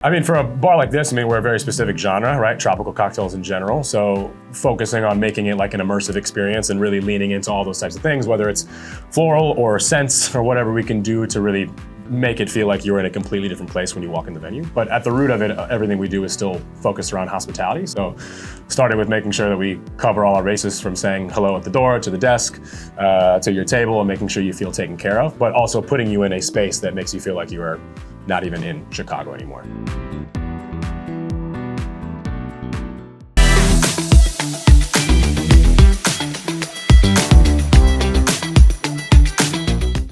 I mean, for a bar like this, I mean, we're a very specific genre, right? Tropical cocktails in general. So focusing on making it like an immersive experience and really leaning into all those types of things, whether it's floral or scents or whatever we can do to really make it feel like you're in a completely different place when you walk in the venue. But at the root of it, everything we do is still focused around hospitality. So starting with making sure that we cover all our bases from saying hello at the door, to the desk, to your table, and making sure you feel taken care of, but also putting you in a space that makes you feel like you are not even in Chicago anymore.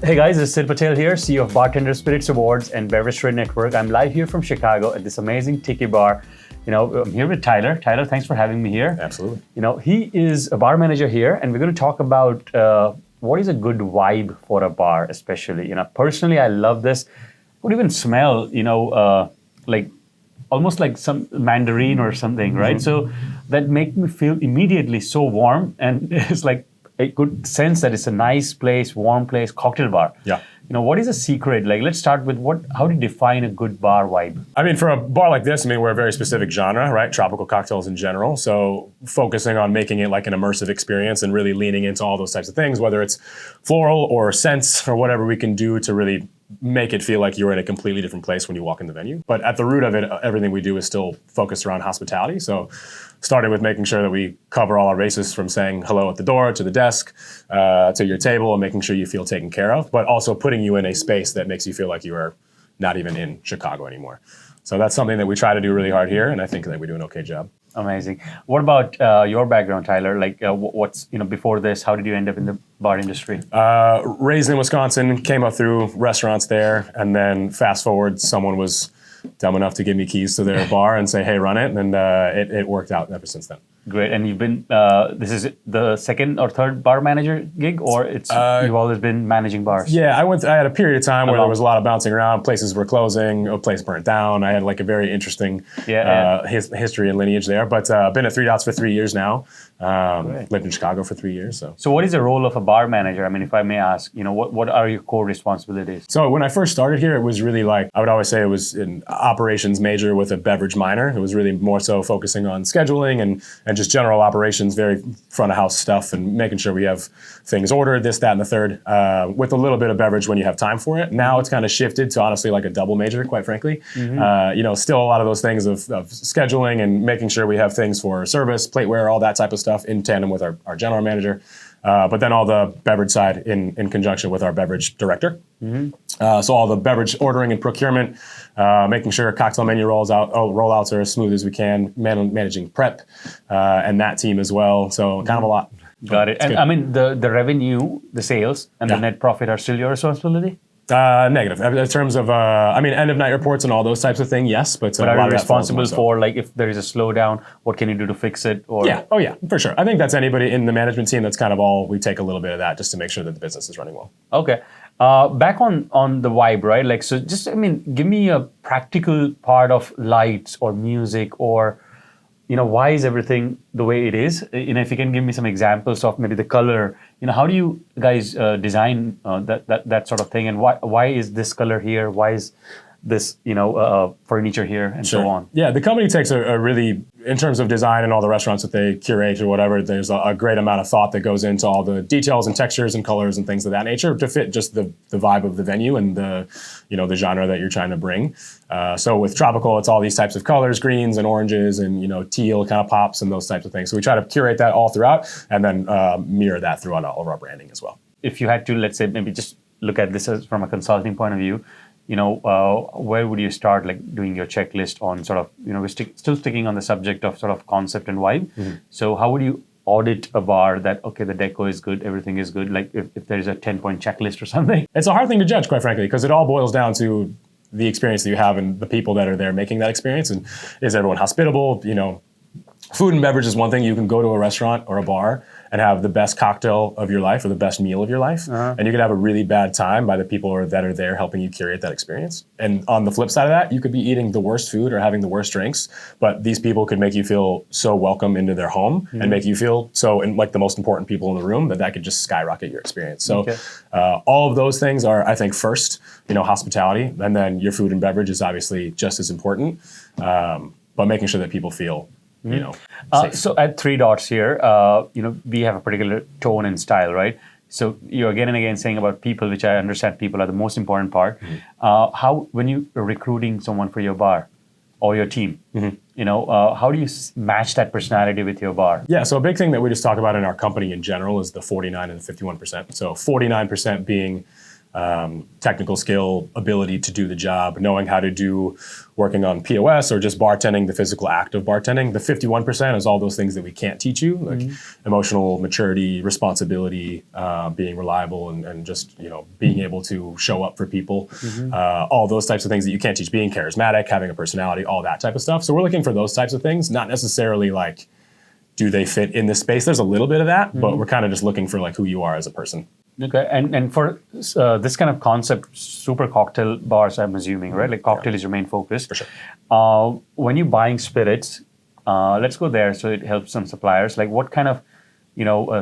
Hey guys, this is Sid Patel here, CEO of Bartender Spirits Awards and Beverage Network. I'm live here from Chicago at this amazing tiki bar. I'm here with Tyler. Tyler, thanks for having me here. Absolutely. He is a bar manager here, and we're going to talk about what is a good vibe for a bar, especially. Personally, I love this. I would even smell, like almost like some mandarin or something, right? Mm-hmm. So that makes me feel immediately so warm, and it's like a good sense that it's a nice place, warm place, cocktail bar. Yeah. What is the secret? Like, let's start with how do you define a good bar vibe? I mean, for a bar like this, I mean, we're a very specific genre, right? Tropical cocktails in general. So focusing on making it like an immersive experience and really leaning into all those types of things, whether it's floral or scents or whatever we can do to really make it feel like you're in a completely different place when you walk in the venue. But at the root of it, everything we do is still focused around hospitality. So starting with making sure that we cover all our bases from saying hello at the door, to the desk, to your table, and making sure you feel taken care of, but also putting you in a space that makes you feel like you are not even in Chicago anymore. So that's something that we try to do really hard here, and I think that we do an okay job. Amazing. What about your background, Tyler? Like, what's before this? How did you end up in the bar industry? Raised in Wisconsin, came up through restaurants there, and then fast forward, someone was dumb enough to give me keys to their bar and say, "Hey, run it," and it worked out ever since then. Great. And you've been, this is the second or third bar manager gig, or you've always been managing bars? Yeah, I had a period of time where there was a lot of bouncing around. Places were closing, a place burnt down. I had like a very interesting history and lineage there. But been at 3 Dots for 3 years now. Lived in Chicago for 3 years. So what is the role of a bar manager? I mean, if I may ask, what are your core responsibilities? So when I first started here, it was really like, I would always say it was an operations major with a beverage minor. It was really more so focusing on scheduling and just general operations, very front of house stuff, and making sure we have things ordered, this, that, and the third, with a little bit of beverage when you have time for it. Now it's kind of shifted to honestly like a double major, quite frankly. Mm-hmm. Still a lot of those things of scheduling and making sure we have things for service, plateware, all that type of stuff in tandem with our general manager. But then all the beverage side in conjunction with our beverage director. Mm-hmm. So all the beverage ordering and procurement, making sure cocktail menu rollouts are as smooth as we can, managing prep, and that team as well. So kind of a lot. Got it. And I mean, the revenue, the sales, and the net profit are still your responsibility? Negative. In terms of, end of night reports and all those types of things, yes. But are you responsible for, like, if there is a slowdown, what can you do to fix it? Or yeah. Oh, yeah, for sure. I think that's anybody in the management team. That's kind of all. We take a little bit of that just to make sure that the business is running well. Okay. Back on the vibe, right? Like, so just, give me a practical part of lights or music or, why is everything the way it is? If you can give me some examples of maybe the color, how do you guys design that sort of thing? And why is this color here? Why is this, furniture here and so on? Yeah, the company takes a really, in terms of design and all the restaurants that they curate or whatever, there's a great amount of thought that goes into all the details and textures and colors and things of that nature to fit just the vibe of the venue and the genre that you're trying to bring. So with tropical, it's all these types of colors, greens and oranges and, teal kind of pops and those types of things. So we try to curate that all throughout and then mirror that throughout all of our branding as well. If you had to, let's say, maybe just look at this as from a consulting point of view, where would you start, like doing your checklist on sort of, we're still sticking on the subject of sort of concept and vibe. Mm-hmm. So how would you audit a bar that, okay, the deco is good, everything is good, like if there's a 10-point checklist or something? It's a hard thing to judge, quite frankly, because it all boils down to the experience that you have and the people that are there making that experience. And is everyone hospitable? Food and beverage is one thing. You can go to a restaurant or a bar and have the best cocktail of your life or the best meal of your life. And you could have a really bad time by the people that are there helping you curate that experience. And on the flip side of that, you could be eating the worst food or having the worst drinks, but these people could make you feel so welcome into their home and make you feel so like the most important people in the room that could just skyrocket your experience. So all of those things are, I think, first, hospitality, and then your food and beverage is obviously just as important, but making sure that people feel safe. So at Three Dots here, we have a particular tone and style, right? So you're again and again saying about people, which I understand people are the most important part. How, when you are recruiting someone for your bar or your team, how do you match that personality with your bar? Yeah, so a big thing that we just talk about in our company in general is the 49 and the 51%. So 49% being technical skill, ability to do the job, knowing how to do, working on POS or just bartending, the physical act of bartending. The 51% is all those things that we can't teach you, like emotional maturity, responsibility, being reliable, and just being able to show up for people. All those types of things that you can't teach. Being charismatic, having a personality, all that type of stuff. So we're looking for those types of things, not necessarily like, do they fit in this space? There's a little bit of that, but we're kind of just looking for like who you are as a person. Okay, and for this kind of concept, super cocktail bars, I'm assuming, right? Like cocktail is your main focus. For sure. When you're buying spirits, let's go there so it helps some suppliers. Like what kind of,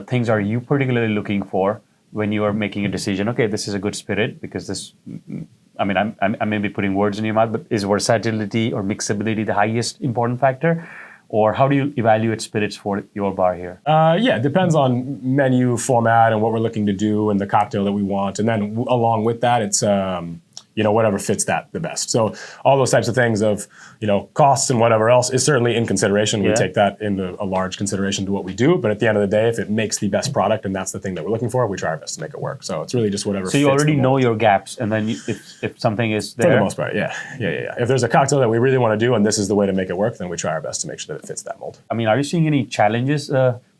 things are you particularly looking for when you are making a decision? Okay, this is a good spirit because this, I may be putting words in your mouth, but is versatility or mixability the highest important factor? Or how do you evaluate spirits for your bar here? It depends on menu format and what we're looking to do and the cocktail that we want. And then along with that, it's, whatever fits that the best. So all those types of things of, costs and whatever else is certainly in consideration. We take that into a large consideration to what we do. But at the end of the day, if it makes the best product and that's the thing that we're looking for, we try our best to make it work. So it's really just whatever. So you already know your gaps, and then if something is there. For the most part, yeah. If there's a cocktail that we really want to do and this is the way to make it work, then we try our best to make sure that it fits that mold. Are you seeing any challenges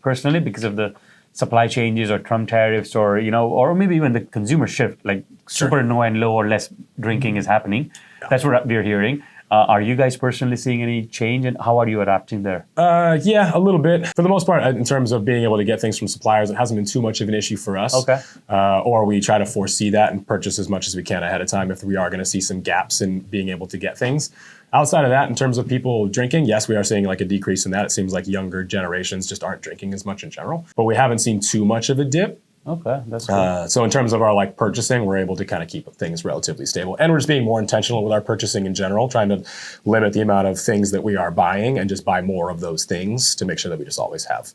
personally because of the supply changes or Trump tariffs or maybe even the consumer shift, like super no and low or less drinking is happening? That's what we're hearing. Are you guys personally seeing any change, and how are you adapting there? Yeah, a little bit. For the most part, in terms of being able to get things from suppliers, it hasn't been too much of an issue for us. Okay. Or we try to foresee that and purchase as much as we can ahead of time if we are going to see some gaps in being able to get things. Outside of that, in terms of people drinking, yes, we are seeing like a decrease in that. It seems like younger generations just aren't drinking as much in general, but we haven't seen too much of a dip. Okay, that's cool. So in terms of our purchasing, we're able to kind of keep things relatively stable. And we're just being more intentional with our purchasing in general, trying to limit the amount of things that we are buying and just buy more of those things to make sure that we just always have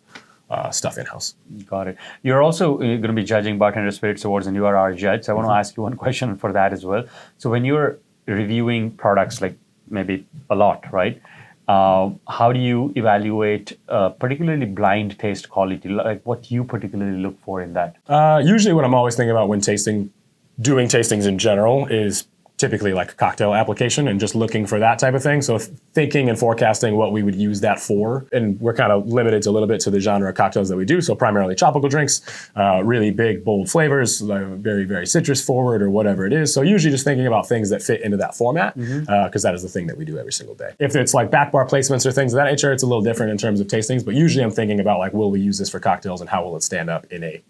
stuff in-house. Got it. You're also going to be judging Bartender Spirits Awards, and you are our judge. So I want to ask you one question for that as well. So when you're reviewing products, like maybe a lot, right? How do you evaluate particularly blind taste quality? Like what you particularly look for in that? Usually what I'm always thinking about when doing tastings in general is typically like a cocktail application and just looking for that type of thing. So thinking and forecasting what we would use that for. And we're kind of limited a little bit to the genre of cocktails that we do. So primarily tropical drinks, really big, bold flavors, very, very citrus forward or whatever it is. So usually just thinking about things that fit into that format because that is the thing that we do every single day. If it's like back bar placements or things of that nature, it's a little different in terms of tastings. But usually I'm thinking about like, will we use this for cocktails and how will it stand up in a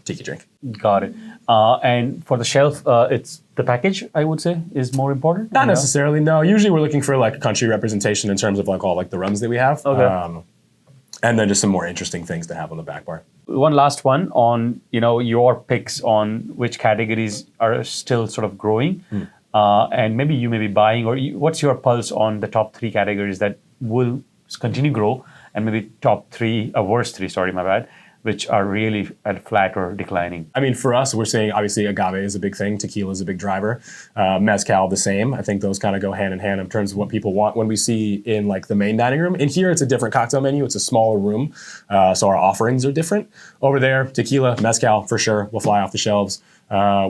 tiki drink? Got it. And for the shelf, it's the package, I would say, is more important? Not necessarily, no. Usually we're looking for like country representation in terms of like all like the rums that we have. Okay. And then just some more interesting things to have on the back bar. One last one on, your picks on which categories are still sort of growing. And maybe you may be buying, or what's your pulse on the top 3 categories that will continue to grow, and maybe top 3, worst 3, sorry, my bad, which are really at flat or declining? For us, we're seeing obviously agave is a big thing. Tequila is a big driver. Mezcal, the same. I think those kind of go hand in hand in terms of what people want when we see in like the main dining room. In here, it's a different cocktail menu. It's a smaller room. So our offerings are different. Over there, tequila, mezcal, for sure, will fly off the shelves.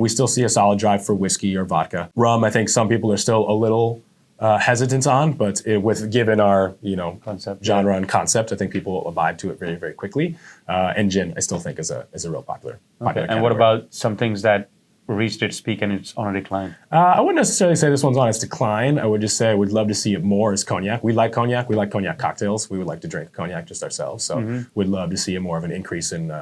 We still see a solid drive for whiskey or vodka. Rum, I think some people are still a little hesitant on, but given our concept, genre and concept, I think people will abide to it very, very quickly. And gin, I still think is a real popular. And what about some things that reached its peak and it's on a decline? I wouldn't necessarily say this one's on its decline. I would just say we'd love to see it more as cognac. We like cognac. We like cognac cocktails. We would like to drink cognac just ourselves. So we'd love to see more of an increase in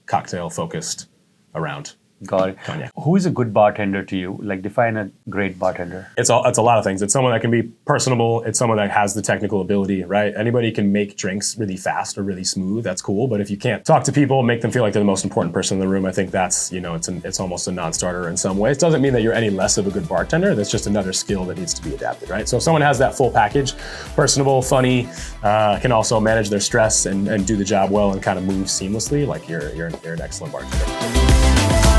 cocktail focused around. Got it. Cognac. Who is a good bartender to you? Like, define a great bartender. It's a lot of things. It's someone that can be personable. It's someone that has the technical ability, right? Anybody can make drinks really fast or really smooth. That's cool. But if you can't talk to people, make them feel like they're the most important person in the room, I think that's, it's almost a non-starter in some ways. It doesn't mean that you're any less of a good bartender. That's just another skill that needs to be adapted, right? So if someone has that full package, personable, funny, can also manage their stress and do the job well and kind of move seamlessly, like you're an excellent bartender.